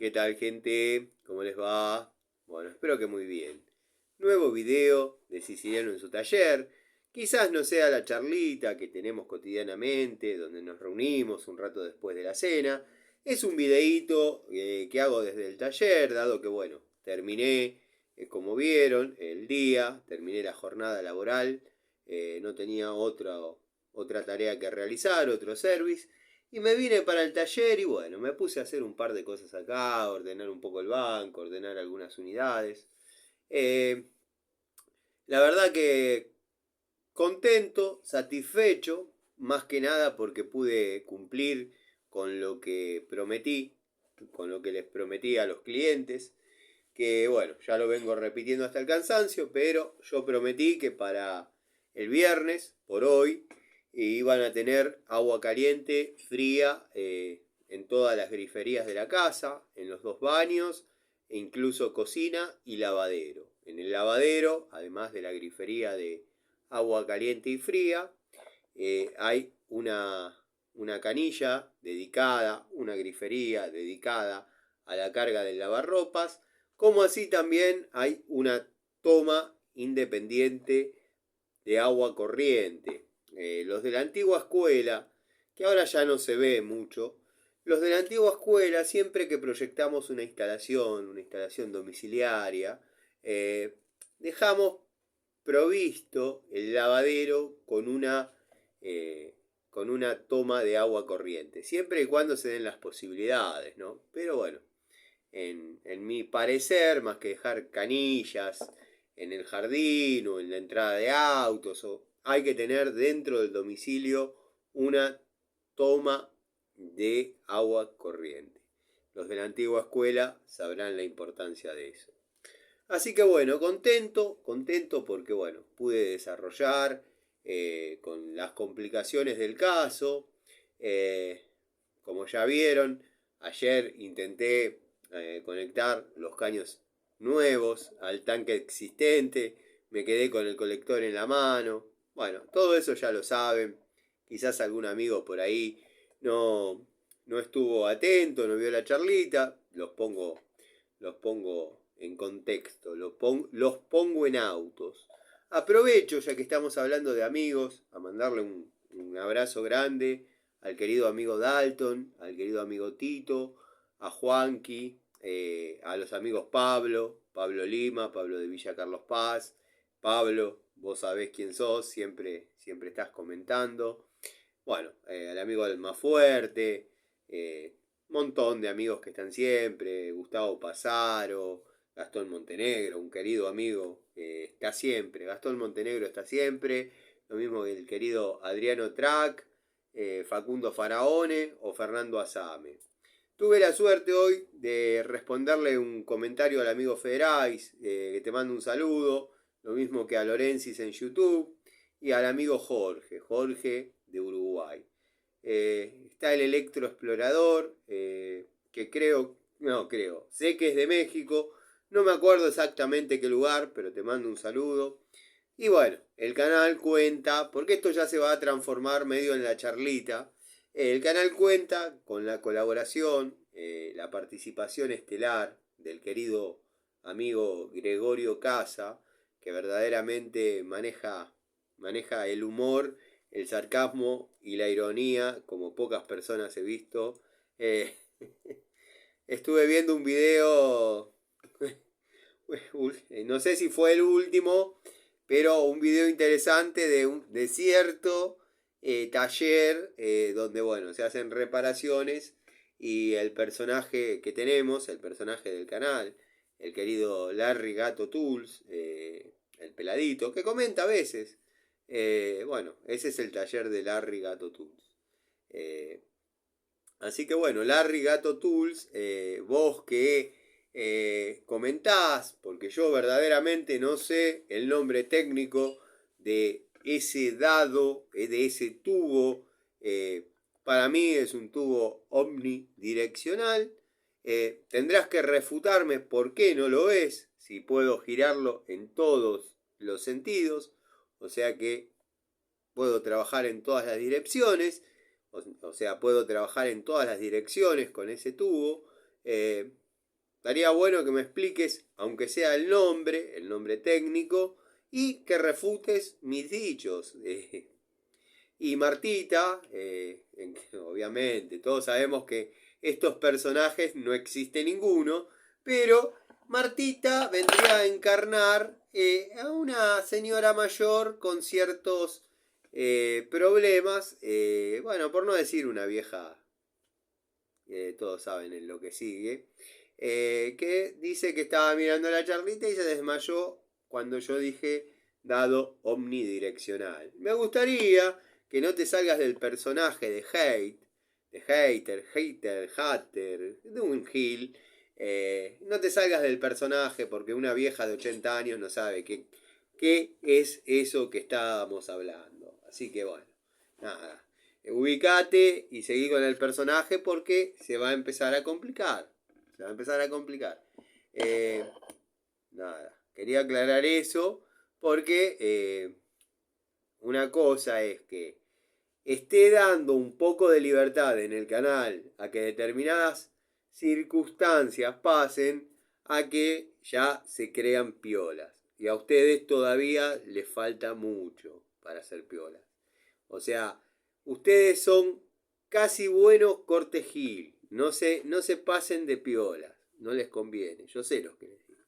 ¿Qué tal, gente? ¿Cómo les va? Bueno, espero que muy bien. Nuevo video de Siciliano en su taller. Quizás no sea la charlita que tenemos cotidianamente, donde nos reunimos un rato después de la cena. Es un videíto que hago desde el taller, dado que, bueno, terminé, como vieron, el día, terminé la jornada laboral, no tenía otra tarea que realizar, otro service. Y me vine para el taller y bueno, me puse a hacer un par de cosas acá, ordenar un poco el banco, ordenar algunas unidades. Eh, la verdad que contento, satisfecho, más que nada porque pude cumplir con lo que prometí, con lo que les prometí a los clientes, que bueno, ya lo vengo repitiendo hasta el cansancio, pero yo prometí que para el viernes, por hoy, iban a tener agua caliente, fría, en todas las griferías de la casa, en los dos baños, e incluso cocina y lavadero. En el lavadero, además de la grifería de agua caliente y fría, hay una canilla dedicada, una grifería dedicada a la carga del lavarropas, como así también hay una toma independiente de agua corriente. Los de la antigua escuela, que ahora ya no se ve mucho, los de la antigua escuela, siempre que proyectamos una instalación domiciliaria, dejamos provisto el lavadero con una toma de agua corriente, siempre y cuando se den las posibilidades, ¿no? Pero bueno, en mi parecer, más que dejar canillas en el jardín o en la entrada de autos, hay que tener dentro del domicilio una toma de agua corriente. Los de la antigua escuela sabrán la importancia de eso. Así que bueno, contento porque bueno, pude desarrollar con las complicaciones del caso. Eh, Como ya vieron, ayer intenté conectar los caños nuevos al tanque existente, me quedé con el colector en la mano. Bueno, todo eso ya lo saben. Quizás algún amigo por ahí no estuvo atento, no vio la charlita. Los pongo en contexto, los pongo en autos. Aprovecho, ya que estamos hablando de amigos, a mandarle un abrazo grande al querido amigo Dalton, al querido amigo Tito, a Juanqui, a los amigos Pablo Lima, Pablo de Villa Carlos Paz. Pablo, vos sabés quién sos, siempre estás comentando. Bueno, al amigo Almafuerte, montón de amigos que están siempre, Gustavo Pasaro, Gastón Montenegro, un querido amigo que está siempre, Gastón Montenegro está siempre, lo mismo que el querido Adriano Track, Facundo Faraone o Fernando Asame. Tuve la suerte hoy de responderle un comentario al amigo Federais, que te mando un saludo, lo mismo que a Lorenzis en YouTube, y al amigo Jorge de Uruguay. Está el Electroexplorador, que sé que es de México, no me acuerdo exactamente qué lugar, pero te mando un saludo. Y bueno, el canal cuenta, porque esto ya se va a transformar medio en la charlita, el canal cuenta con la colaboración, la participación estelar del querido amigo Gregorio Casa, que verdaderamente maneja el humor, el sarcasmo y la ironía como pocas personas he visto. Eh, Estuve viendo un video, no sé si fue el último, pero un video interesante de cierto taller donde, bueno, se hacen reparaciones y el personaje que tenemos, el personaje del canal, el querido Larry Gato Tools, el peladito, que comenta a veces. Bueno, ese es el taller de Larry Gato Tools. Así que bueno, Larry Gato Tools, vos que comentás, porque yo verdaderamente no sé el nombre técnico de ese dado, de ese tubo. Para mí es un tubo omnidireccional. Tendrás que refutarme por qué no lo es, si puedo girarlo en todos los sentidos. O sea que puedo trabajar en todas las direcciones. O sea, puedo trabajar en todas las direcciones con ese tubo. estaría bueno que me expliques, aunque sea el nombre técnico, y que refutes mis dichos. Y Martita, obviamente, todos sabemos que estos personajes no existe ninguno, pero Martita vendría a encarnar a una señora mayor con ciertos problemas, bueno, por no decir una vieja, todos saben en lo que sigue, que dice que estaba mirando la charlita y se desmayó cuando yo dije dado omnidireccional. Me gustaría que no te salgas del personaje de hater, de un gil. No te salgas del personaje porque una vieja de 80 años no sabe qué es eso que estábamos hablando. Así que bueno, nada. Ubicate y seguí con el personaje porque se va a empezar a complicar. Se va a empezar a complicar. Nada, quería aclarar eso porque una cosa es que esté dando un poco de libertad en el canal a que determinadas circunstancias pasen a que ya se crean piolas. Y a ustedes todavía les falta mucho para ser piolas. O sea, ustedes son casi buenos corte Gil. No se pasen de piolas. No les conviene. Yo sé lo que les digo.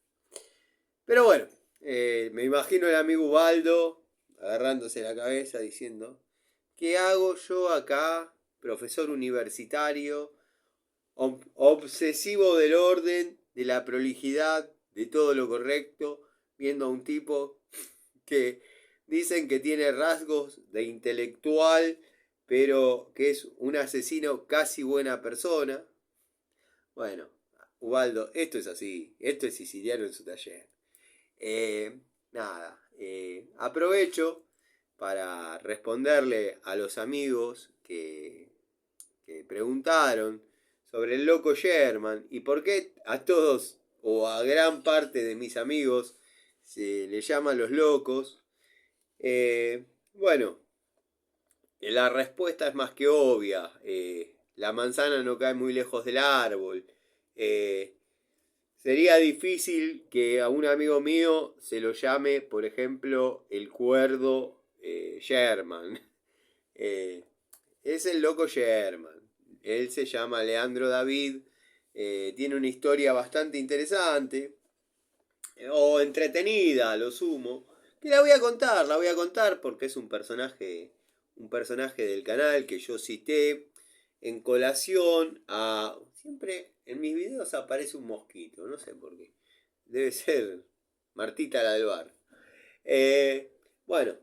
Pero bueno, me imagino el amigo Ubaldo agarrándose la cabeza diciendo: ¿qué hago yo acá, profesor universitario, obsesivo del orden, de la prolijidad, de todo lo correcto, viendo a un tipo que dicen que tiene rasgos de intelectual, pero que es un asesino casi buena persona? Bueno, Ubaldo, esto es así, esto es siciliano en su taller. Nada, aprovecho para responderle a los amigos que preguntaron sobre el loco Sherman y por qué a todos o a gran parte de mis amigos se le llaman los locos. Bueno, la respuesta es más que obvia. La manzana no cae muy lejos del árbol. Sería difícil que a un amigo mío se lo llame, por ejemplo, el cuerdo Sherman. Es el loco Sherman. Él se llama Leandro David. Tiene una historia bastante interesante. O entretenida, a lo sumo. Que la voy a contar porque es un personaje del canal que yo cité en colación a... Siempre en mis videos aparece un mosquito, no sé por qué. Debe ser Martita la del bar. Bueno,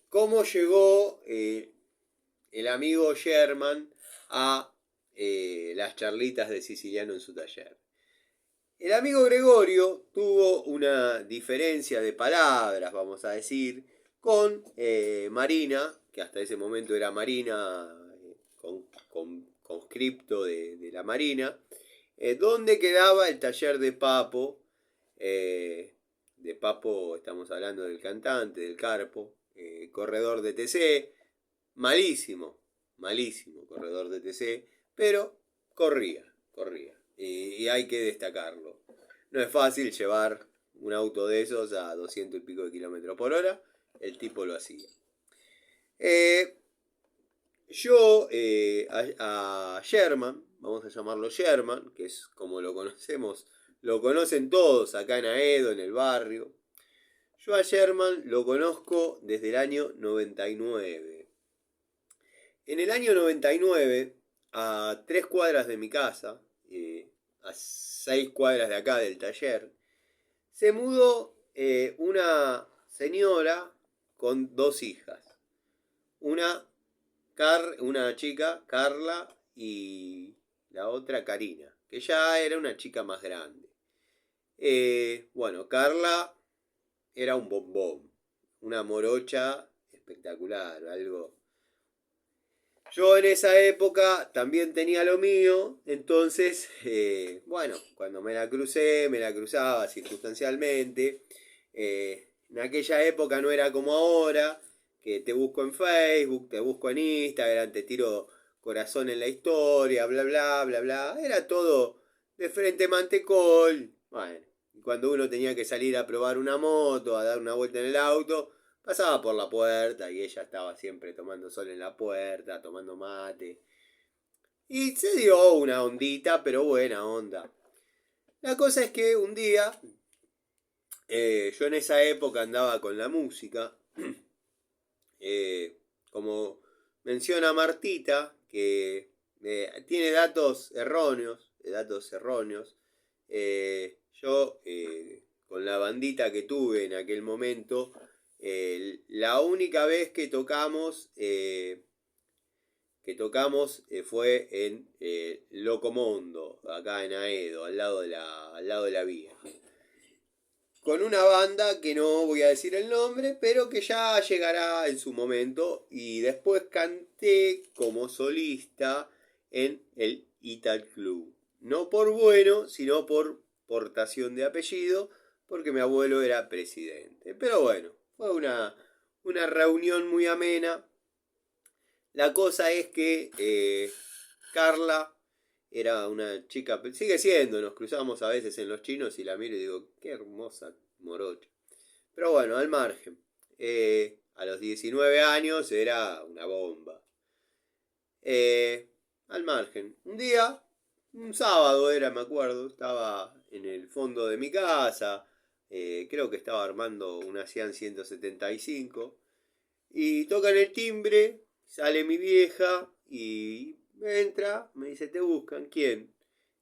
¿cómo llegó el amigo Sherman a las charlitas de Siciliano en su taller? El amigo Gregorio tuvo una diferencia de palabras, vamos a decir, con Marina, que hasta ese momento era Marina, con conscripto de la Marina, donde quedaba el taller de Papo. De Papo estamos hablando del cantante, del Carpo, corredor de TC, malísimo corredor de TC, pero corría. Y hay que destacarlo. No es fácil llevar un auto de esos a 200 y pico de kilómetros por hora. El tipo lo hacía. Yo a Sherman, vamos a llamarlo Sherman, que es como lo conocemos, lo conocen todos acá en Aedo, en el barrio. Yo a Sherman lo conozco desde el año 99. En el año 99, a 3 cuadras de mi casa, a 6 cuadras de acá del taller, se mudó una señora con 2 hijas. Una chica, Carla, y la otra Karina, que ya era una chica más grande. Bueno, Carla era un bombón, una morocha espectacular, algo. Yo en esa época también tenía lo mío, entonces, bueno, cuando me la cruzaba circunstancialmente. En aquella época no era como ahora, que te busco en Facebook, te busco en Instagram, te tiro corazón en la historia, bla, bla, bla, bla. Era todo de frente mantecol. Bueno, cuando uno tenía que salir a probar una moto, a dar una vuelta en el auto, pasaba por la puerta y ella estaba siempre tomando sol en la puerta, tomando mate. Y se dio una ondita, pero buena onda. La cosa es que un día, yo en esa época andaba con la música, como menciona Martita, que tiene datos erróneos. Yo, con la bandita que tuve en aquel momento, la única vez que tocamos fue en Locomondo, acá en Aedo, al lado de la vía. Con una banda que no voy a decir el nombre, pero que ya llegará en su momento. Y después canté como solista en el Ital Club. No por bueno, sino por portación de apellido, porque mi abuelo era presidente. Pero bueno, fue una reunión muy amena. La cosa es que Carla era una chica, sigue siendo, nos cruzamos a veces en los chinos y la miro y digo, qué hermosa morocha. Pero bueno, al margen. A los 19 años era una bomba. Al margen. Un día, un sábado era, me acuerdo, estaba en el fondo de mi casa. Creo que estaba armando una Cian 175. Y tocan el timbre, sale mi vieja y entra, me dice, te buscan. ¿Quién?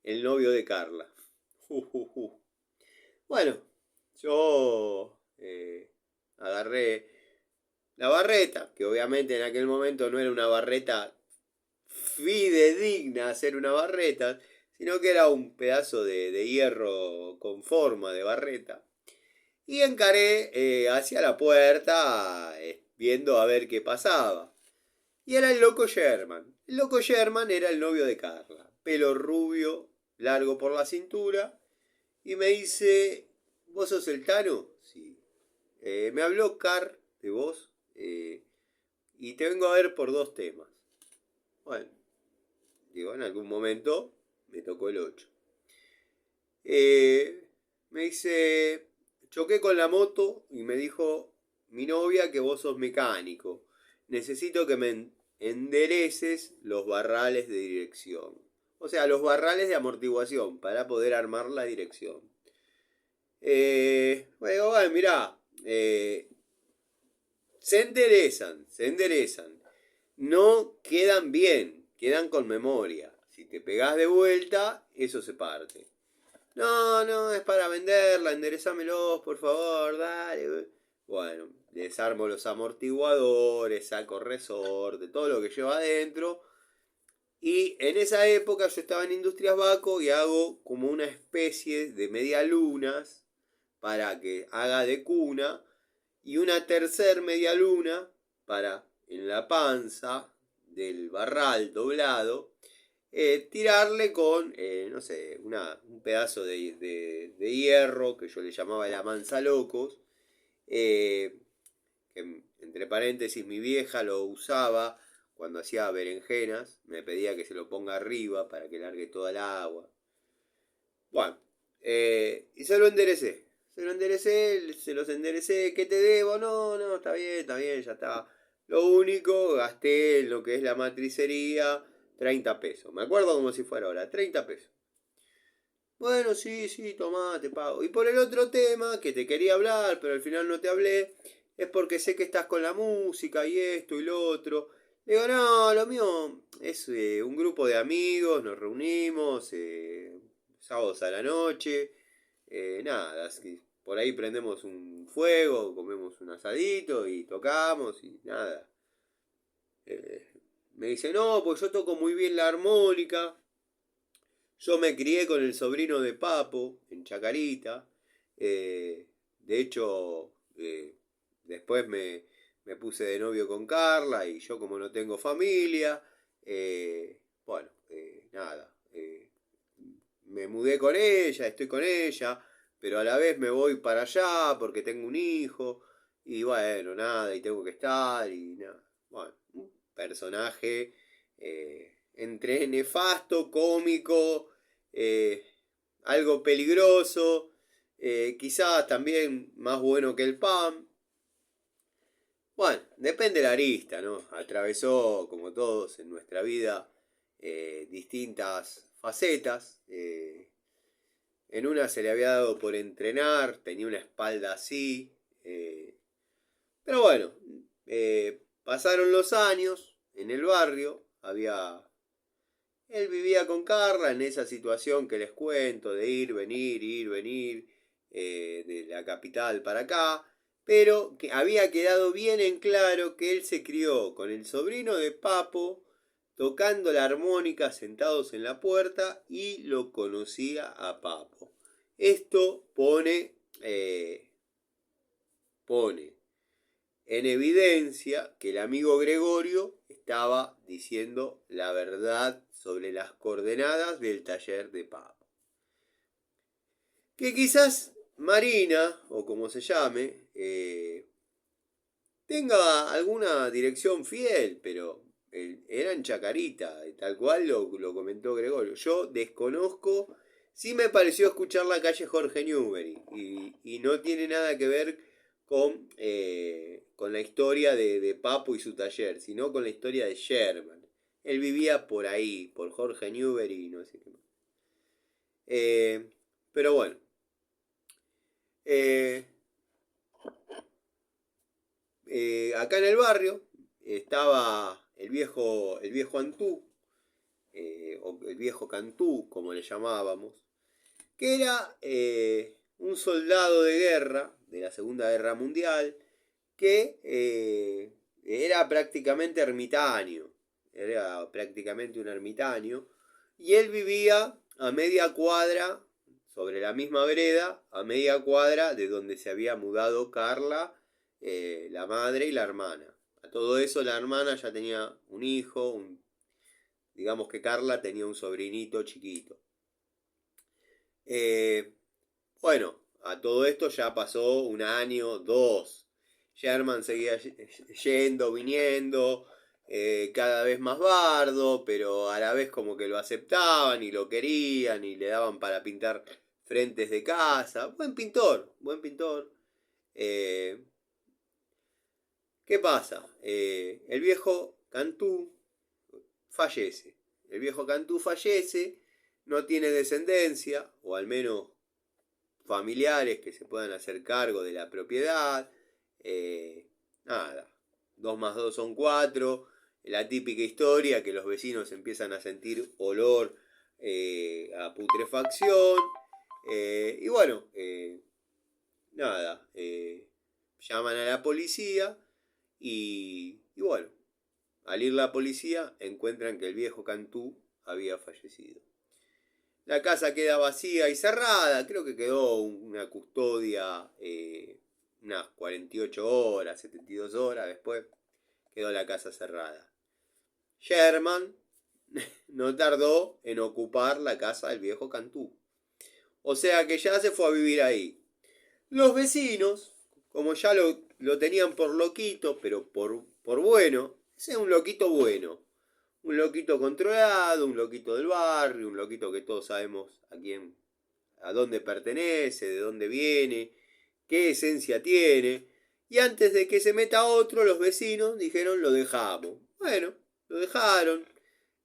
El novio de Carla. Bueno, yo agarré la barreta, que obviamente en aquel momento no era una barreta fidedigna a ser una barreta, sino que era un pedazo de hierro con forma de barreta. Y encaré hacia la puerta, viendo a ver qué pasaba. Y era el loco Sherman. El loco Sherman era el novio de Carla. Pelo rubio, largo por la cintura. Y me dice, ¿vos sos el Tano? Sí. Me habló Car de vos. Y te vengo a ver por 2 temas. Bueno, digo, en algún momento me tocó el 8. Me dice, choqué con la moto y me dijo mi novia que vos sos mecánico. Necesito que me endereces los barrales de dirección. O sea, los barrales de amortiguación para poder armar la dirección. Bueno, mirá, se enderezan. No quedan bien, quedan con memoria. Si te pegás de vuelta, eso se parte. No, es para venderla, enderezámelos, por favor, dale. Bueno, desarmo los amortiguadores, saco resorte, todo lo que lleva adentro. Y en esa época yo estaba en Industrias Baco y hago como una especie de medialunas para que haga de cuna. Y una tercer medialuna para en la panza del barral doblado tirarle con, no sé, un pedazo de hierro que yo le llamaba la manza locos, que entre paréntesis mi vieja lo usaba cuando hacía berenjenas, me pedía que se lo ponga arriba para que largue toda el agua. Bueno, y se los enderecé, ¿qué te debo? No, está bien, ya está. Lo único, gasté en lo que es la matricería 30 pesos. Me acuerdo como si fuera ahora, 30 pesos. Bueno, sí, tomá, te pago. Y por el otro tema, que te quería hablar, pero al final no te hablé, es porque sé que estás con la música y esto y lo otro. Le digo, no, lo mío es un grupo de amigos, nos reunimos sábados a la noche. Nada, así, por ahí prendemos un fuego, comemos un asadito y tocamos y nada. Me dice, no, pues yo toco muy bien la armónica. Yo me crié con el sobrino de Papo en Chacarita. De hecho, después me puse de novio con Carla y yo como no tengo familia, bueno, nada. Me mudé con ella, estoy con ella, pero a la vez me voy para allá porque tengo un hijo. Y bueno, nada, y tengo que estar y nada. Bueno, un personaje entre nefasto, cómico, algo peligroso, quizás también más bueno que el pan. Bueno, depende de la arista, ¿no? Atravesó, como todos en nuestra vida, distintas facetas. En una se le había dado por entrenar, tenía una espalda así. Pero bueno, pasaron los años en el barrio, él vivía con Carla en esa situación que les cuento de ir, venir, de la capital para acá, pero que había quedado bien en claro que él se crió con el sobrino de Papo tocando la armónica sentados en la puerta y lo conocía a Papo. Esto pone en evidencia que el amigo Gregorio estaba diciendo la verdad sobre las coordenadas del taller de Papo. Que quizás Marina, o como se llame, tenga alguna dirección fiel, pero era en Chacarita, tal cual lo comentó Gregorio. Yo desconozco, sí me pareció escuchar la calle Jorge Newbery, y no tiene nada que ver con la historia de Papo y su taller, sino con la historia de Sherman. Él vivía por ahí, por Jorge Newbery y no sé qué más. Pero bueno. Acá en el barrio estaba el viejo Antú, o el viejo Cantú, como le llamábamos, que era un soldado de guerra de la Segunda Guerra Mundial, que era prácticamente ermitaño, era prácticamente un ermitaño, y él vivía a media cuadra, sobre la misma vereda, a media cuadra de donde se había mudado Carla, la madre y la hermana. A todo eso la hermana ya tenía un hijo, digamos que Carla tenía un sobrinito chiquito. Bueno, a todo esto ya pasó un año, dos. Sherman seguía yendo, viniendo, cada vez más bardo, pero a la vez como que lo aceptaban y lo querían y le daban para pintar frentes de casa. Buen pintor, buen pintor. ¿Qué pasa? El viejo Cantú fallece. El viejo Cantú fallece, no tiene descendencia, o al menos familiares que se puedan hacer cargo de la propiedad. Nada, 2 más 2 son 4. La típica historia que los vecinos empiezan a sentir olor a putrefacción. Y bueno, nada, llaman a la policía y bueno, al ir la policía encuentran que el viejo Cantú había fallecido. La casa queda vacía y cerrada, creo que quedó una custodia unas 48 horas, 72 horas, después quedó la casa cerrada. Sherman no tardó en ocupar la casa del viejo Cantú, o sea que ya se fue a vivir ahí. Los vecinos, como ya lo tenían por loquito, pero por bueno, ese es un loquito bueno. Un loquito controlado, un loquito del barrio, un loquito que todos sabemos a dónde pertenece, de dónde viene, qué esencia tiene. Y antes de que se meta otro, los vecinos dijeron lo dejamos. Bueno, lo dejaron.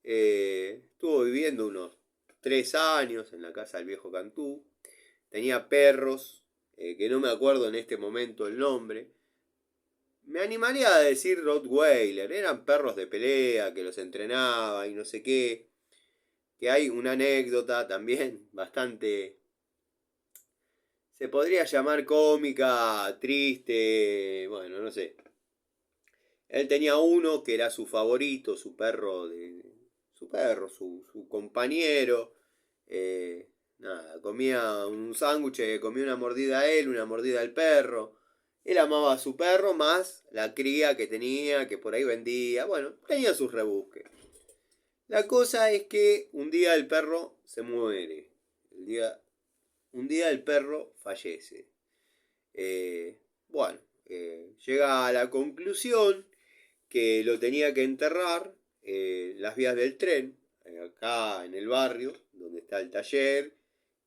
Estuvo viviendo unos 3 años en la casa del viejo Cantú. Tenía perros, que no me acuerdo en este momento el nombre. Me animaría a decir Rottweiler, eran perros de pelea que los entrenaba y no sé qué. Que hay una anécdota también bastante, se podría llamar cómica, triste, bueno, no sé. Él tenía uno que era su favorito, su compañero. Nada, comía un sándwich, comía una mordida a él, una mordida al perro. Él amaba a su perro más la cría que tenía, que por ahí vendía. Bueno, tenía sus rebusques. La cosa es que un día el perro se muere. Un día el perro fallece. Bueno, llega a la conclusión que lo tenía que enterrar las vías del tren, acá en el barrio, donde está el taller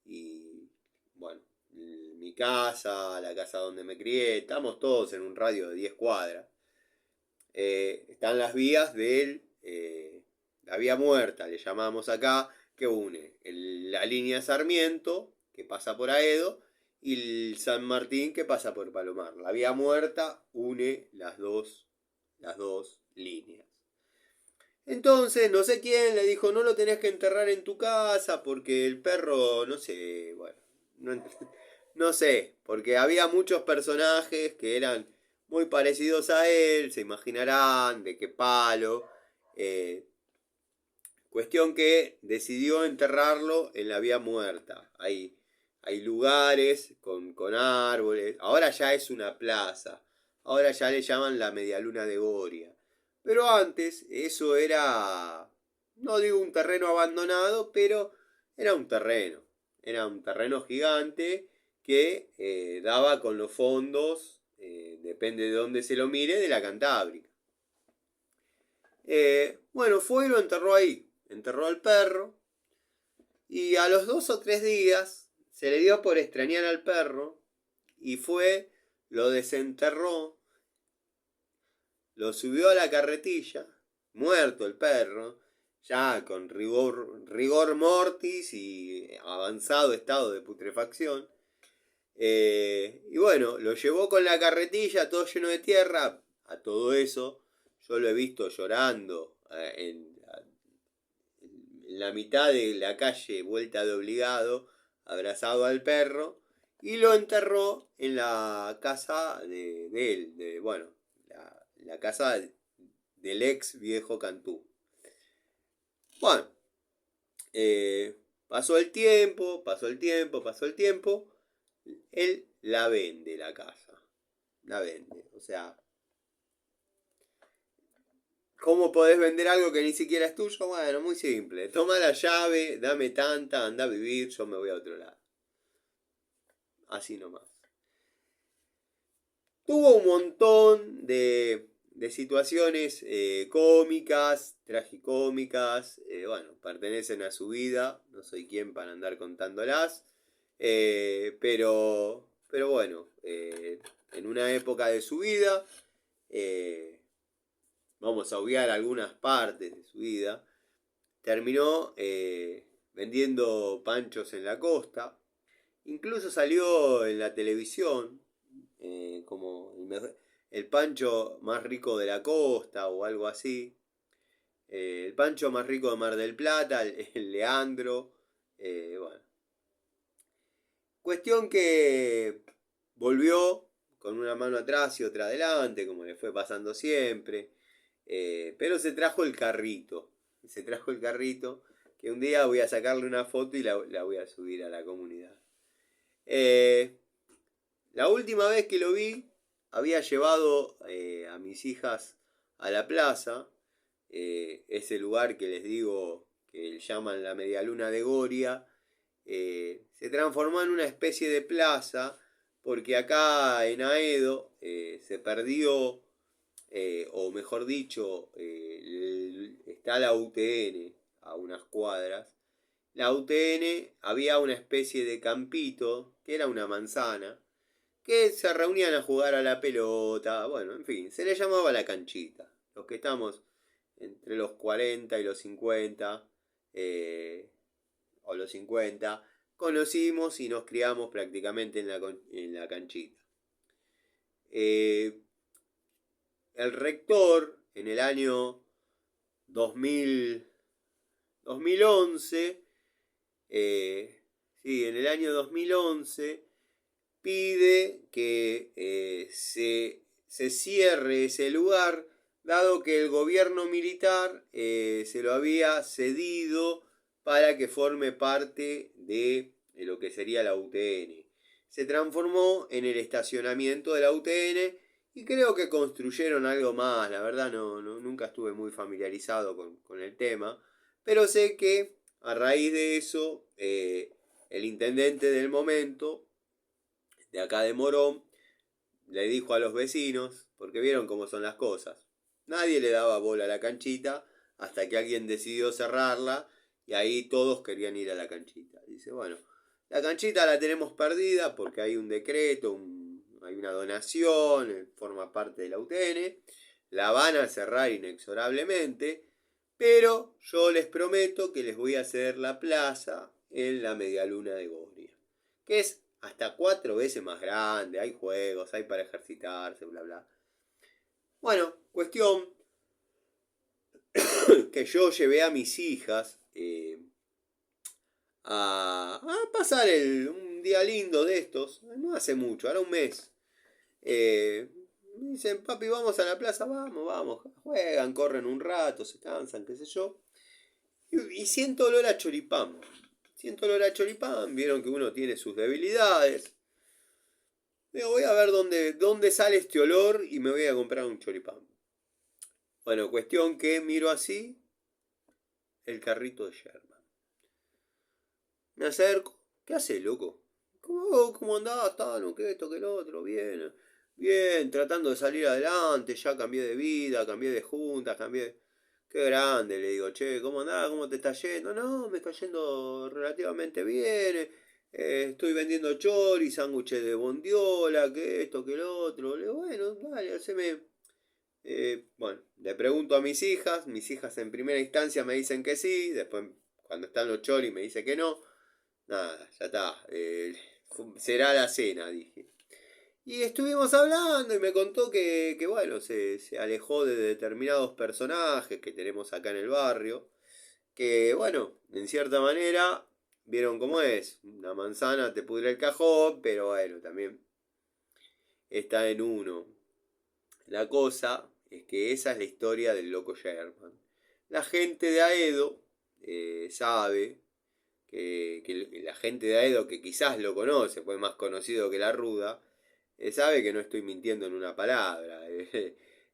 y bueno, mi casa, la casa donde me crié, estamos todos en un radio de 10 cuadras. Están las vías de la vía muerta, le llamamos acá, que une la línea Sarmiento, que pasa por Aedo, y el San Martín, que pasa por Palomar. La vía muerta une las dos líneas. Entonces, no sé quién le dijo, no lo tenés que enterrar en tu casa porque el perro, no sé, bueno, no, no sé, porque había muchos personajes que eran muy parecidos a él, se imaginarán de qué palo. eh, Cuestión que decidió enterrarlo en la vía muerta. Hay lugares con árboles. Ahora ya es una plaza. Ahora ya le llaman la Medialuna de Goria. Pero antes eso era, no digo un terreno abandonado, pero era un terreno. Era un terreno gigante que daba con los fondos, depende de dónde se lo mire, de la Cantábrica. Bueno, fue y lo enterró ahí. Enterró al perro. Y a los 2 o 3 días se le dio por extrañar al perro. Y fue, lo desenterró, lo subió a la carretilla, muerto el perro, ya con rigor mortis y avanzado estado de putrefacción. Y bueno, lo llevó con la carretilla todo lleno de tierra. A todo eso yo lo he visto llorando en la mitad de la calle, vuelta de obligado, abrazado al perro, y lo enterró en la casa de él, bueno, la casa del ex viejo Cantú. Bueno, pasó el tiempo, él la vende la casa, la vende, o sea, ¿cómo podés vender algo que ni siquiera es tuyo? Bueno, muy simple. Toma la llave, dame tanta, anda a vivir, yo me voy a otro lado. Así nomás. Tuvo un montón de situaciones cómicas, tragicómicas. Bueno, pertenecen a su vida. No soy quien para andar contándolas. Pero bueno, en una época de su vida, vamos a obviar algunas partes de su vida, terminó vendiendo panchos en la costa. Incluso salió en la televisión como el pancho más rico de la costa o algo así. El pancho más rico de Mar del Plata, el Leandro. Bueno. Cuestión que volvió con una mano atrás y otra adelante, como le fue pasando siempre. Pero se trajo el carrito. Que un día voy a sacarle una foto y la voy a subir a la comunidad. La última vez que lo vi, había llevado a mis hijas a la plaza, ese lugar que les digo que llaman la Medialuna de Goria. Se transformó en una especie de plaza porque acá en Aedo se perdió, o mejor dicho, está la UTN a unas cuadras. La UTN había una especie de campito, que era una manzana, que se reunían a jugar a la pelota, bueno, en fin, se le llamaba la canchita. Los que estamos entre los 40 y los 50, o los 50, conocimos y nos criamos prácticamente en la canchita. El rector, en el año 2011, sí, en el año 2011, pide que se cierre ese lugar, dado que el gobierno militar se lo había cedido para que forme parte de lo que sería la UTN. Se transformó en el estacionamiento de la UTN y creo que construyeron algo más. La verdad nunca estuve muy familiarizado con el tema, pero sé que a raíz de eso el intendente del momento, de acá de Morón, le dijo a los vecinos, porque vieron cómo son las cosas, nadie le daba bola a la canchita hasta que alguien decidió cerrarla y ahí todos querían ir a la canchita. Dice, bueno, La canchita la tenemos perdida porque hay un decreto, hay una donación, forma parte de la UTN. La van a cerrar inexorablemente, pero yo les prometo que les voy a ceder la plaza en la medialuna de Goria, que es hasta 4 veces más grande, hay juegos, hay para ejercitarse, bla, bla. Bueno, cuestión que yo llevé a mis hijas a pasar un día lindo de estos, no hace mucho, ahora un mes. Me dicen, papi, vamos a la plaza, vamos, vamos, juegan, corren un rato, se cansan, qué sé yo. Y siento olor a choripán. Siento olor a choripán, vieron que uno tiene sus debilidades. Digo, voy a ver dónde sale este olor y me voy a comprar un choripán. Bueno, cuestión que miro así el carrito de Sherman. Me acerco. ¿Qué hace, loco? ¿Cómo andás, Tano? ¿Qué esto, qué lo otro? Bien, bien, tratando de salir adelante. Ya cambié de vida, cambié de juntas, cambié. Qué grande, le digo, che, ¿cómo andás? ¿Cómo te está yendo? No, me está yendo relativamente bien. Estoy vendiendo chori, sándwiches de bondiola, que esto, que lo otro. Le digo, bueno, dale, haceme. Bueno, le pregunto a mis hijas en primera instancia me dicen que sí, después cuando están los choris me dice que no. Nada, ya está. Será la cena, dije. Y estuvimos hablando y me contó que bueno, se alejó de determinados personajes que tenemos acá en el barrio. Que bueno, en cierta manera, vieron cómo es. Una manzana te pudre el cajón, pero bueno, también está en uno. La cosa es que esa es la historia del loco Sherman. La gente de Aedo sabe que la gente de Aedo, que quizás lo conoce, pues más conocido que la Ruda, sabe que no estoy mintiendo en una palabra.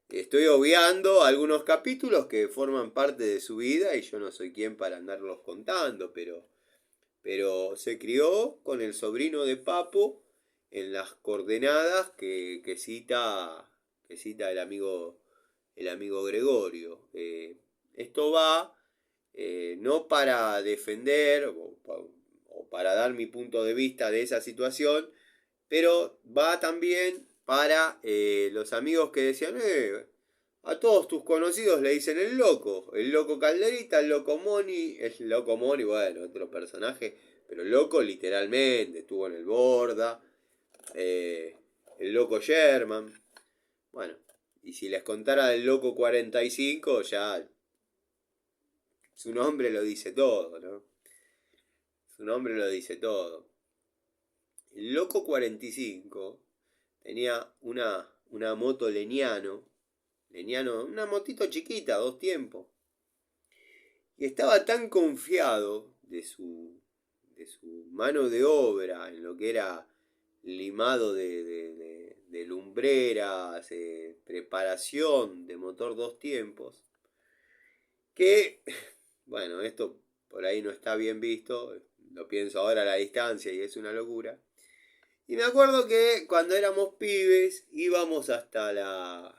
Estoy obviando algunos capítulos que forman parte de su vida y yo no soy quien para andarlos contando, pero se crió con el sobrino de Papo en las coordenadas que cita el amigo Gregorio. Esto va no para defender o para dar mi punto de vista de esa situación, pero va también para los amigos que decían, a todos tus conocidos le dicen el loco Calderita, el loco Moni, bueno, otro personaje, pero el loco literalmente, estuvo en el Borda, el loco Sherman, bueno, y si les contara del loco 45, ya su nombre lo dice todo, ¿no? Su nombre lo dice todo. El loco 45 tenía una moto Leniano, una motito chiquita, 2 tiempos. Y estaba tan confiado de su mano de obra en lo que era limado de lumbreras, preparación de motor 2 tiempos, que, bueno, esto por ahí no está bien visto, lo pienso ahora a la distancia y es una locura. Y me acuerdo que cuando éramos pibes íbamos hasta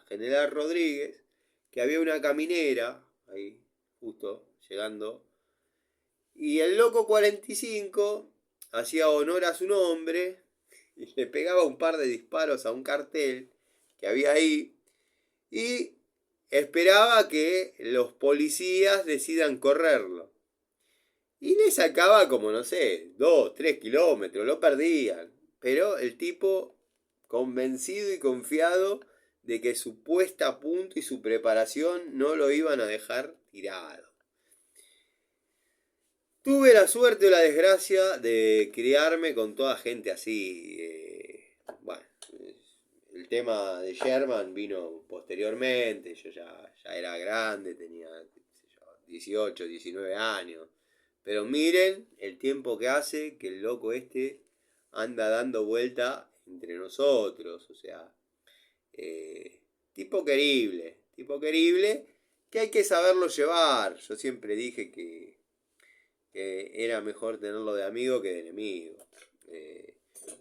General Rodríguez, que había una caminera ahí, justo llegando, y el loco 45 hacía honor a su nombre y le pegaba un par de disparos a un cartel que había ahí y esperaba que los policías decidan correrlo. Y le sacaba como, no sé, 2, 3 kilómetros, lo perdían. Pero el tipo, convencido y confiado de que su puesta a punto y su preparación no lo iban a dejar tirado. Tuve la suerte o la desgracia de criarme con toda gente así. Bueno, el tema de Sherman vino posteriormente, yo ya era grande, tenía 18, 19 años. Pero miren el tiempo que hace que el loco este anda dando vuelta entre nosotros. O sea, tipo querible, que hay que saberlo llevar. Yo siempre dije que era mejor tenerlo de amigo que de enemigo.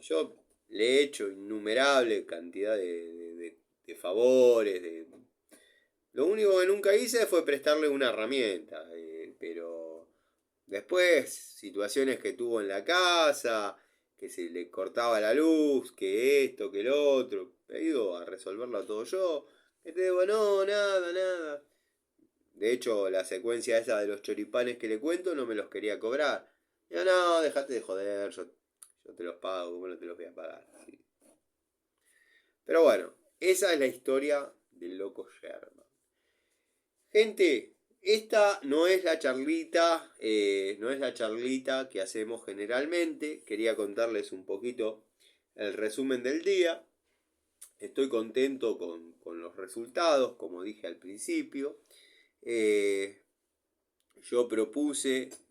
Yo le he hecho innumerable cantidad de favores. Lo único que nunca hice fue prestarle una herramienta, pero Después, situaciones que tuvo en la casa, que se le cortaba la luz, que esto, que lo otro. He ido a resolverlo todo yo. Que te digo, no, nada, nada. De hecho, la secuencia esa de los choripanes que le cuento no me los quería cobrar. Yo, no, dejate de joder, yo te los pago, ¿cómo no te los voy a pagar? Sí. Pero bueno, esa es la historia del loco Sherman. Gente, esta no es la charlita, no es la charlita que hacemos generalmente. Quería contarles un poquito el resumen del día. Estoy contento con los resultados, como dije al principio. Yo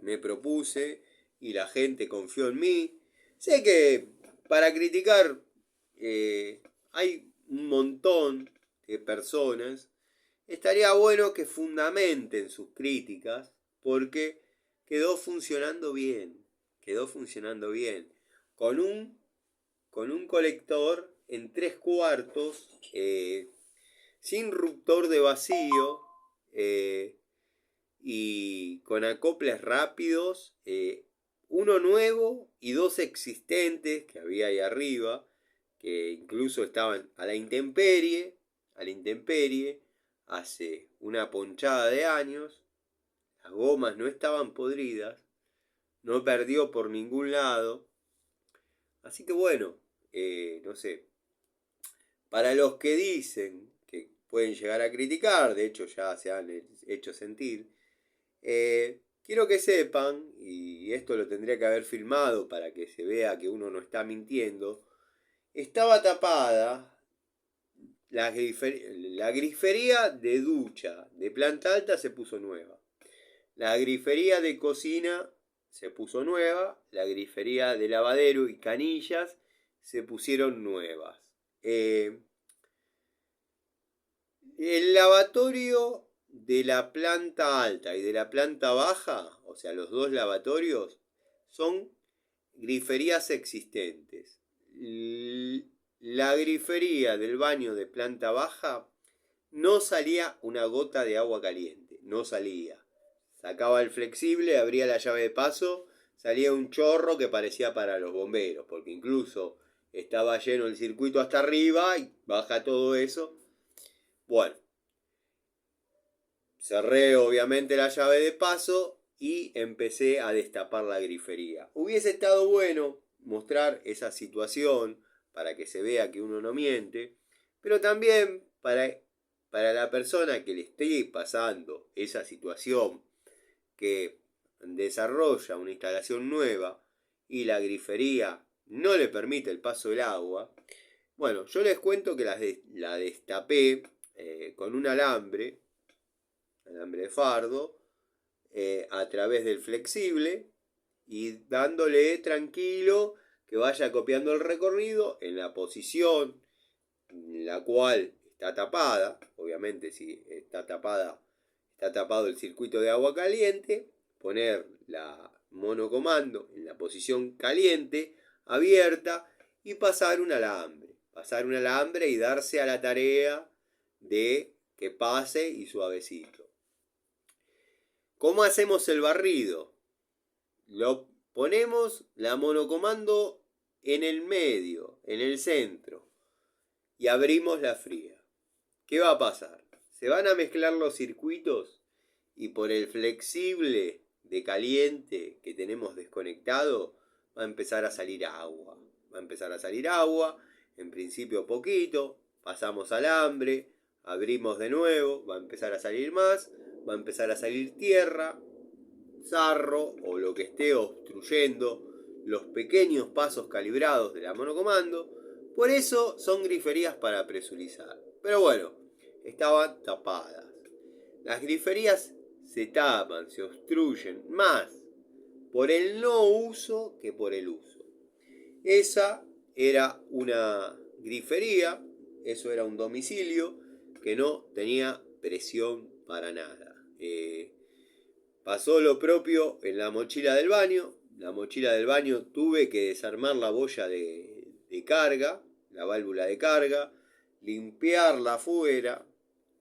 me propuse y la gente confió en mí. Sé que para criticar hay un montón de personas. Estaría bueno que fundamenten sus críticas porque quedó funcionando bien. Quedó funcionando bien. Con un, con un colector en 3/4, sin ruptor de vacío y con acoples rápidos, uno nuevo y dos existentes que había ahí arriba, que incluso estaban a la intemperie, hace una ponchada de años. Las gomas no estaban podridas, no perdió por ningún lado. Así que bueno, no sé, para los que dicen que pueden llegar a criticar, de hecho ya se han hecho sentir, quiero que sepan, y esto lo tendría que haber filmado para que se vea que uno no está mintiendo, estaba tapada la grifería de ducha de planta alta se puso nueva. La grifería de cocina se puso nueva. La grifería de lavadero y canillas se pusieron nuevas. El lavatorio de la planta alta y de la planta baja, o sea, los dos lavatorios, son griferías existentes. La grifería del baño de planta baja no salía una gota de agua caliente, no salía. Sacaba el flexible, abría la llave de paso, salía un chorro que parecía para los bomberos, porque incluso estaba lleno el circuito hasta arriba y baja todo eso. Bueno, cerré obviamente la llave de paso y empecé a destapar la grifería. Hubiese estado bueno mostrar esa situación para que se vea que uno no miente, pero también para la persona que le esté pasando esa situación, que desarrolla una instalación nueva y la grifería no le permite el paso del agua. Bueno, yo les cuento que la destapé con un alambre de fardo, a través del flexible y dándole tranquilo que vaya copiando el recorrido en la posición en la cual está tapada. Obviamente, si está tapada, está tapado el circuito de agua caliente, poner la monocomando en la posición caliente, abierta, y pasar un alambre y darse a la tarea de que pase y suavecito. ¿Cómo hacemos el barrido? Lo ponemos la monocomando en el medio, en el centro, y abrimos la fría. ¿Qué va a pasar? Se van a mezclar los circuitos y por el flexible de caliente que tenemos desconectado va a empezar a salir agua. En principio poquito, pasamos alambre, abrimos de nuevo, va a empezar a salir más, va a empezar a salir tierra, sarro o lo que esté obstruyendo los pequeños pasos calibrados de la monocomando. Por eso son griferías para presurizar. Pero bueno, estaban tapadas. Las griferías se tapan, se obstruyen más por el no uso que por el uso. Esa era una grifería, eso era un domicilio que no tenía presión para nada. Pasó lo propio en la mochila del baño. La mochila del baño tuve que desarmar la boya de carga, la válvula de carga, limpiarla afuera,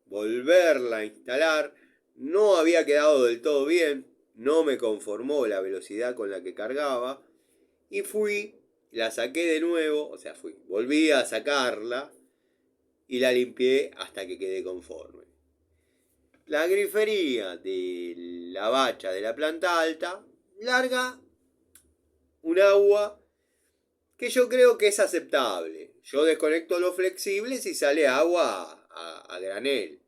volverla a instalar. No había quedado del todo bien, no me conformó la velocidad con la que cargaba y la saqué de nuevo, o sea, volví a sacarla y la limpié hasta que quedé conforme. La grifería de la bacha de la planta alta larga un agua que yo creo que es aceptable. Yo desconecto los flexibles y sale agua a granel.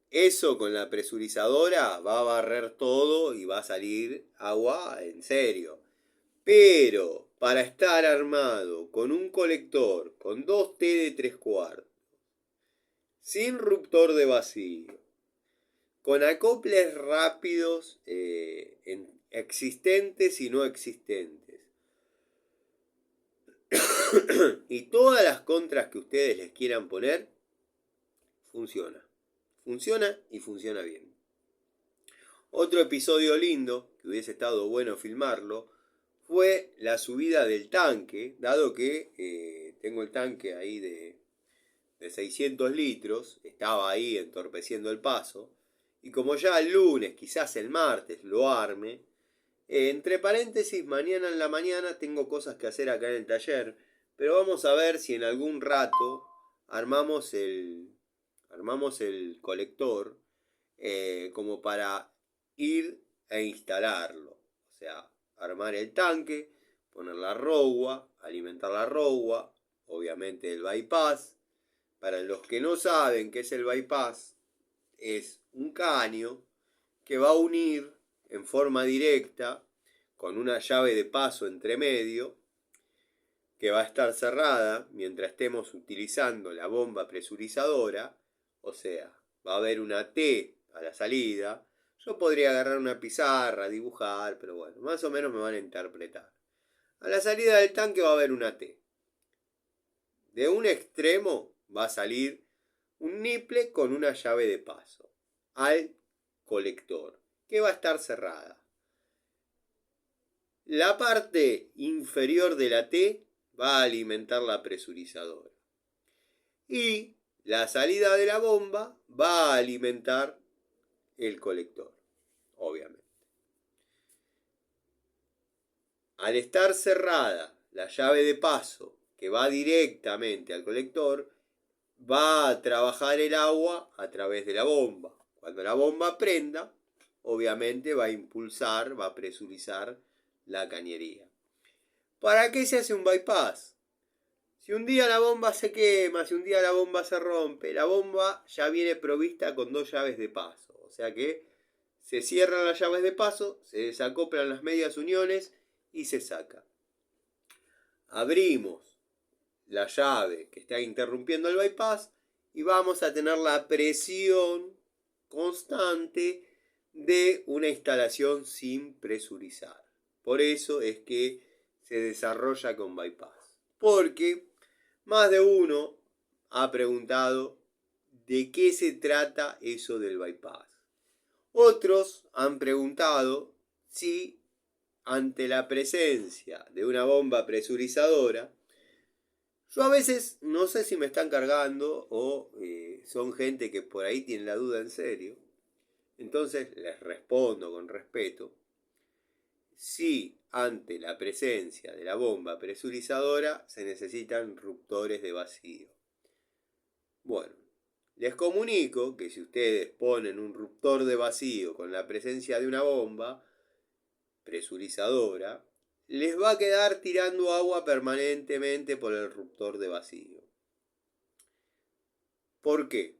Eso con la presurizadora va a barrer todo y va a salir agua en serio. Pero para estar armado con un colector, con 2T de 3/4, sin ruptor de vacío, con acoples rápidos existentes y no existentes, y todas las contras que ustedes les quieran poner, funciona. Funciona y funciona bien. Otro episodio lindo, que hubiese estado bueno filmarlo, fue la subida del tanque, dado que tengo el tanque ahí de 600 litros, estaba ahí entorpeciendo el paso, y como ya el lunes, quizás el martes, lo arme, entre paréntesis, mañana en la mañana tengo cosas que hacer acá en el taller, pero vamos a ver si en algún rato armamos el colector como para ir e instalarlo. O sea, armar el tanque, poner la rogua, alimentar la rogua, obviamente el bypass. Para los que no saben qué es el bypass, es un caño que va a unir en forma directa con una llave de paso entre medio que va a estar cerrada mientras estemos utilizando la bomba presurizadora, o sea, va a haber una T a la salida. Yo podría agarrar una pizarra, dibujar, pero bueno, más o menos me van a interpretar. A la salida del tanque va a haber una T. De un extremo va a salir un niple con una llave de paso al colector, que va a estar cerrada. La parte inferior de la T va a alimentar la presurizadora. Y la salida de la bomba va a alimentar el colector, obviamente. Al estar cerrada la llave de paso que va directamente al colector, va a trabajar el agua a través de la bomba. Cuando la bomba prenda, obviamente va a impulsar, va a presurizar la cañería. ¿Para qué se hace un bypass? Si un día la bomba se quema, si un día la bomba se rompe, la bomba ya viene provista con 2 llaves de paso. O sea que se cierran las llaves de paso, se desacoplan las medias uniones y se saca. Abrimos la llave que está interrumpiendo el bypass y vamos a tener la presión constante de una instalación sin presurizar. Por eso es que se desarrolla con bypass. Porque más de uno ha preguntado de qué se trata eso del bypass. Otros han preguntado si ante la presencia de una bomba presurizadora, yo a veces no sé si me están cargando o son gente que por ahí tiene la duda en serio. Entonces les respondo con respeto. Si ante la presencia de la bomba presurizadora se necesitan ruptores de vacío. Bueno, les comunico que si ustedes ponen un ruptor de vacío con la presencia de una bomba presurizadora, les va a quedar tirando agua permanentemente por el ruptor de vacío. ¿Por qué?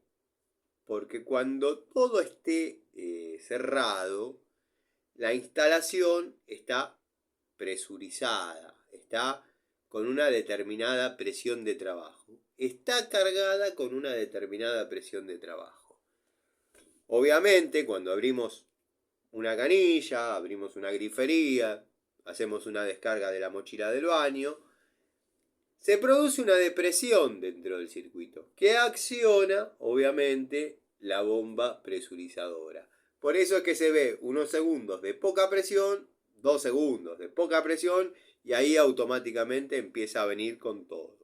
Porque cuando todo esté cerrado, la instalación está presurizada, está con una determinada presión de trabajo, está cargada con una determinada presión de trabajo. Obviamente, cuando abrimos una canilla, abrimos una grifería, hacemos una descarga de la mochila del baño, se produce una depresión dentro del circuito que acciona, obviamente, la bomba presurizadora. Por eso es que se ve unos segundos de poca presión, 2 segundos de poca presión y ahí automáticamente empieza a venir con todo.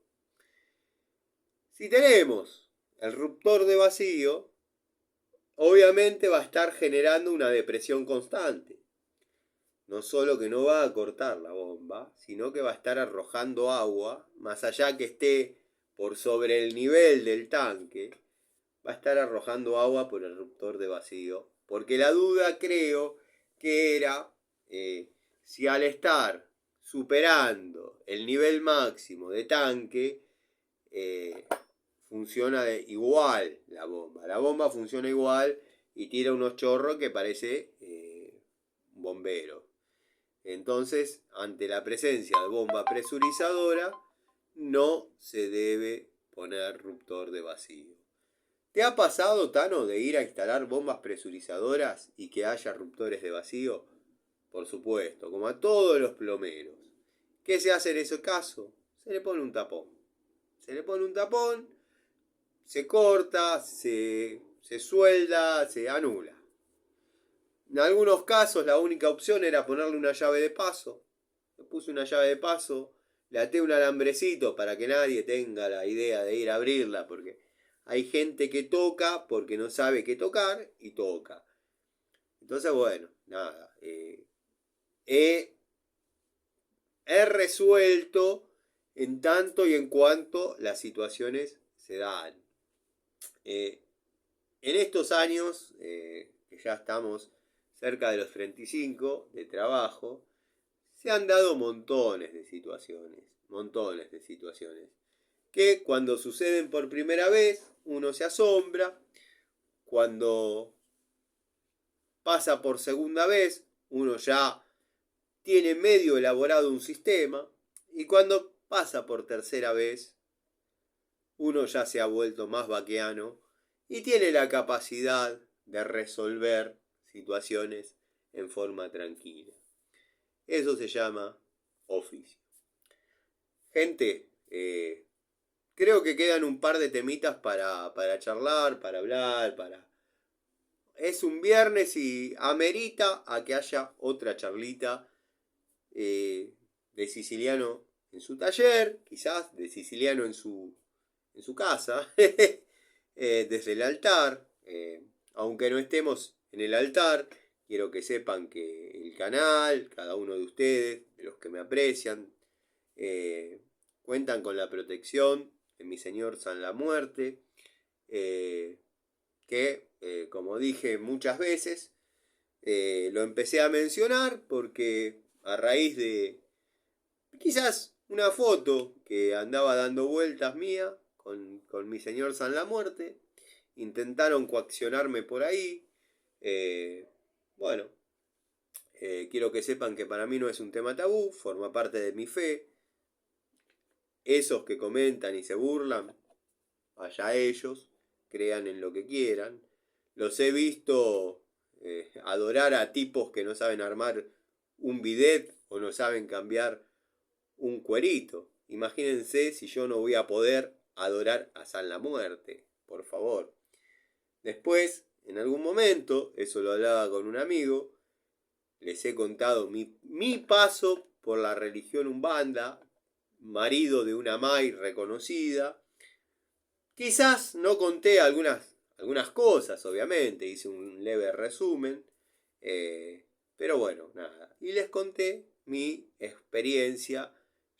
Si tenemos el ruptor de vacío, obviamente va a estar generando una depresión constante. No solo que no va a cortar la bomba, sino que va a estar arrojando agua, más allá que esté por sobre el nivel del tanque, va a estar arrojando agua por el ruptor de vacío. Porque la duda creo que era si al estar superando el nivel máximo de tanque, funciona igual la bomba. La bomba funciona igual y tira unos chorros que parece un bombero. Entonces, ante la presencia de bomba presurizadora, no se debe poner ruptor de vacío. ¿Te ha pasado, Tano, de ir a instalar bombas presurizadoras y que haya ruptores de vacío? Por supuesto, como a todos los plomeros. ¿Qué se hace en ese caso? Se le pone un tapón. Se le pone un tapón, se corta, se suelda, se anula. En algunos casos la única opción era ponerle una llave de paso. Le puse una llave de paso, le até un alambrecito para que nadie tenga la idea de ir a abrirla, porque hay gente que toca porque no sabe qué tocar y toca. Entonces, bueno, nada. He resuelto en tanto y en cuanto las situaciones se dan. En estos años, que ya estamos cerca de los 35 de trabajo, se han dado montones de situaciones, que cuando suceden por primera vez uno se asombra, cuando pasa por segunda vez uno ya tiene medio elaborado un sistema, y cuando pasa por tercera vez uno ya se ha vuelto más vaqueano y tiene la capacidad de resolver situaciones en forma tranquila. Eso se llama oficio. Gente, creo que quedan un par de temitas para charlar, para hablar, Es un viernes y amerita a que haya otra charlita de siciliano en su taller, quizás de siciliano en su casa, desde el altar. Aunque no estemos en el altar, quiero que sepan que el canal, cada uno de ustedes, de los que me aprecian, cuentan con la protección de mi Señor San la Muerte, que, como dije muchas veces, lo empecé a mencionar porque a raíz de quizás una foto que andaba dando vueltas mía con mi Señor San la Muerte, intentaron coaccionarme por ahí. Bueno, quiero que sepan que para mí no es un tema tabú, forma parte de mi fe. Esos que comentan y se burlan, allá ellos, crean en lo que quieran. Los he visto adorar a tipos que no saben armar un bidet o no saben cambiar un cuerito. Imagínense si yo no voy a poder adorar a San la Muerte, por favor. Después, en algún momento, eso lo hablaba con un amigo, les he contado mi paso por la religión umbanda, marido de una May reconocida. Quizás no conté algunas cosas, obviamente, hice un leve resumen, pero bueno, nada. Y les conté mi experiencia,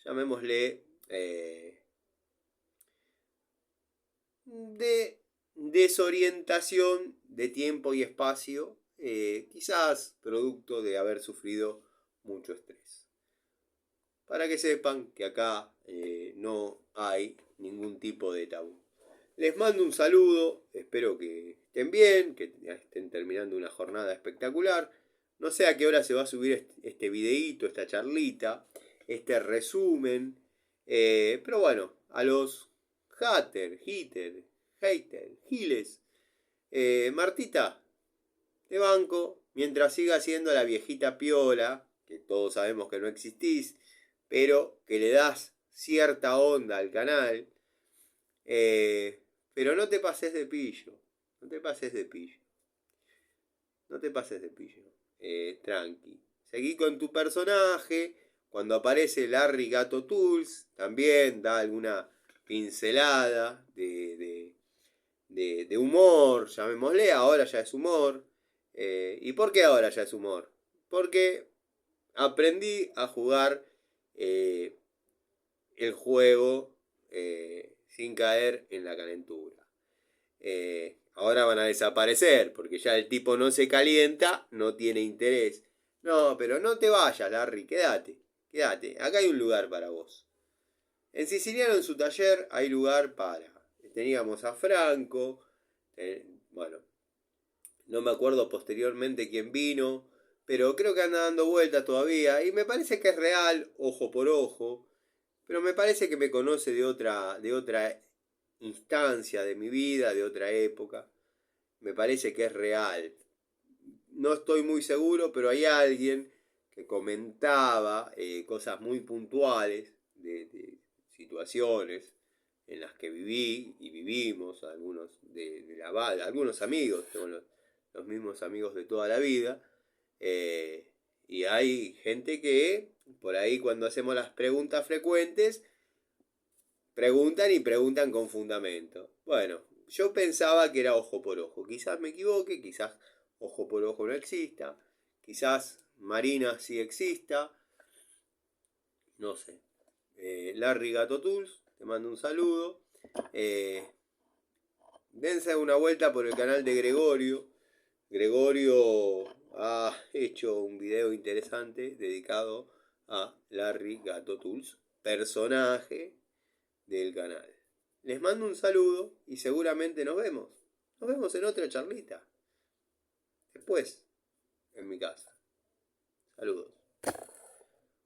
llamémosle, de desorientación de tiempo y espacio, quizás producto de haber sufrido mucho estrés. Para que sepan que acá no hay ningún tipo de tabú. Les mando un saludo, espero que estén bien, que estén terminando una jornada espectacular. No sé a qué hora se va a subir este videíto, esta charlita, este resumen. Pero bueno, a los haters, giles. Martita, te banco, mientras siga siendo la viejita piola, que todos sabemos que no existís, pero que le das cierta onda al canal. Pero no te pases de pillo. No te pases de pillo. Tranqui. Seguí con tu personaje. Cuando aparece Larry Gato Tools, también da alguna pincelada de de humor, llamémosle, ahora ya es humor. ¿Y por qué ahora ya es humor? Porque aprendí a jugar el juego sin caer en la calentura. Ahora van a desaparecer, porque ya el tipo no se calienta, no tiene interés. No, pero no te vayas, Larry, quédate, quédate, acá hay un lugar para vos. En Siciliano, en su taller, hay lugar para... Teníamos a Franco, bueno, no me acuerdo posteriormente quién vino, pero creo que anda dando vueltas todavía, y me parece que es real, ojo por ojo, pero me parece que me conoce de otra instancia de mi vida, de otra época. Me parece que es real. No estoy muy seguro, pero hay alguien que comentaba cosas muy puntuales de situaciones en las que viví y vivimos, algunos algunos amigos, tengo los mismos amigos de toda la vida, y hay gente que por ahí cuando hacemos las preguntas frecuentes, preguntan y preguntan con fundamento. Bueno, yo pensaba que era ojo por ojo. Quizás me equivoque, quizás ojo por ojo no exista. Quizás Marina sí exista. No sé. Larry Gato Tools, te mando un saludo. Dense una vuelta por el canal de Gregorio. Gregorio ha hecho un video interesante dedicado a Larry Gato Tools, personaje del canal. Les mando un saludo y seguramente nos vemos. Nos vemos en otra charlita. Después, en mi casa. Saludos.